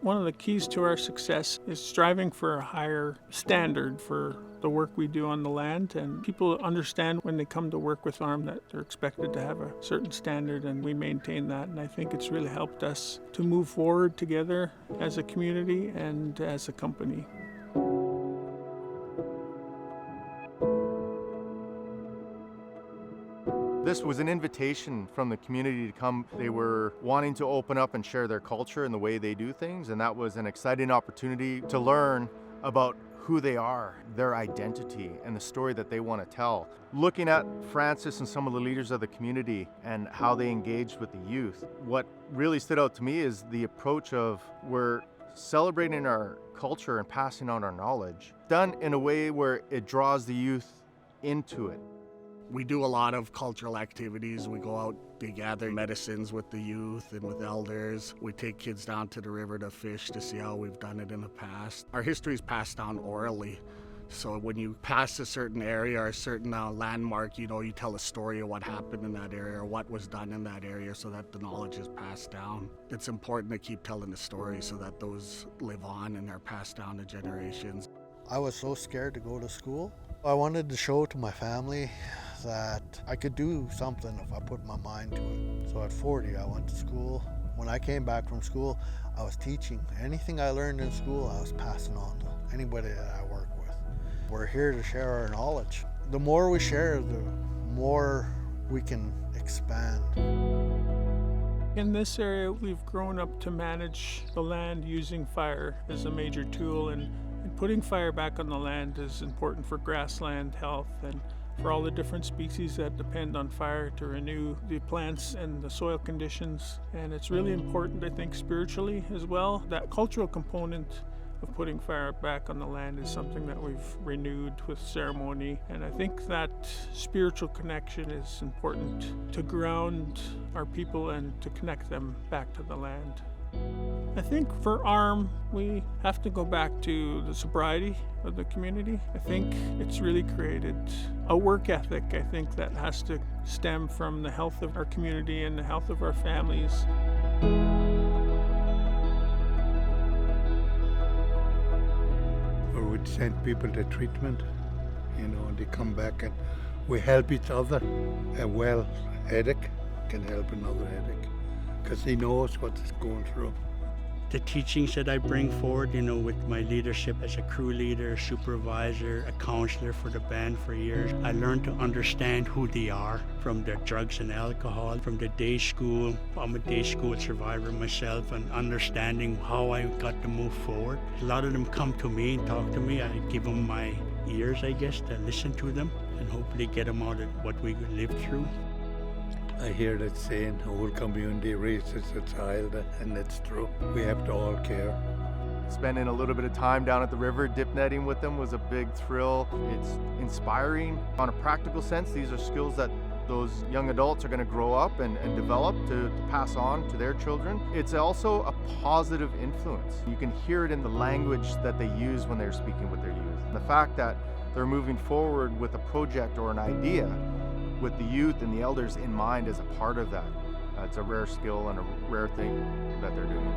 One of the keys to our success is striving for a higher standard for the work we do on the land, and people understand when they come to work with ARM that they're expected to have a certain standard, and we maintain that. And I think it's really helped us to move forward together as a community and as a company. This was an invitation from the community to come. They were wanting to open up and share their culture and the way they do things, and that was an exciting opportunity to learn about who they are, their identity, and the story that they want to tell. Looking at Francis and some of the leaders of the community and how they engaged with the youth, what really stood out to me is the approach of we're celebrating our culture and passing on our knowledge, done in a way where it draws the youth into it. We do a lot of cultural activities. We go out to gather medicines with the youth and with elders. We take kids down to the river to fish to see how we've done it in the past. Our history is passed down orally. So when you pass a certain area or a certain landmark, you tell a story of what happened in that area or what was done in that area so that the knowledge is passed down. It's important to keep telling the story so that those live on and are passed down to generations. I was so scared to go to school. I wanted to show to my family that I could do something if I put my mind to it. So at 40, I went to school. When I came back from school, I was teaching. Anything I learned in school, I was passing on to anybody that I work with. We're here to share our knowledge. The more we share, the more we can expand. In this area, we've grown up to manage the land using fire as a major tool, and putting fire back on the land is important for grassland health and for all the different species that depend on fire to renew the plants and the soil conditions. And it's really important, I think, spiritually as well. That cultural component of putting fire back on the land is something that we've renewed with ceremony. And I think that spiritual connection is important to ground our people and to connect them back to the land. I think for ARM, we have to go back to the sobriety of the community. I think it's really created a work ethic, I think, that has to stem from the health of our community and the health of our families. Or we'd send people to treatment, they come back and we help each other. A well headache can help another headache, because he knows what he's going through. The teachings that I bring forward, with my leadership as a crew leader, supervisor, a counselor for the band for years, I learned to understand who they are from their drugs and alcohol, from the day school. I'm a day school survivor myself, and understanding how I got to move forward. A lot of them come to me and talk to me. I give them my ears, I guess, to listen to them and hopefully get them out of what we lived through. I hear that saying, whole community raises a child, and it's true. We have to all care. Spending a little bit of time down at the river, dip netting with them was a big thrill. It's inspiring. On a practical sense, these are skills that those young adults are going to grow up and develop to pass on to their children. It's also a positive influence. You can hear it in the language that they use when they're speaking with their youth. And the fact that they're moving forward with a project or an idea with the youth and the elders in mind as a part of that. It's a rare skill and a rare thing that they're doing.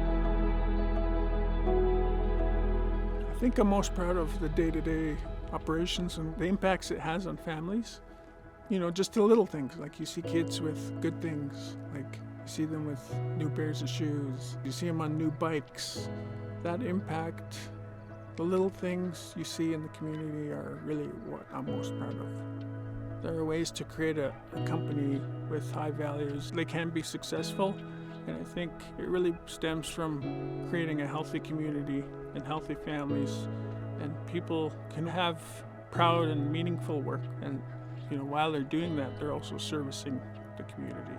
I think I'm most proud of the day-to-day operations and the impacts it has on families. Just the little things, like you see kids with good things, like you see them with new pairs of shoes, you see them on new bikes. That impact, the little things you see in the community are really what I'm most proud of. There are ways to create a company with high values. They can be successful, and I think it really stems from creating a healthy community and healthy families, and people can have proud and meaningful work. And while they're doing that, they're also servicing the community.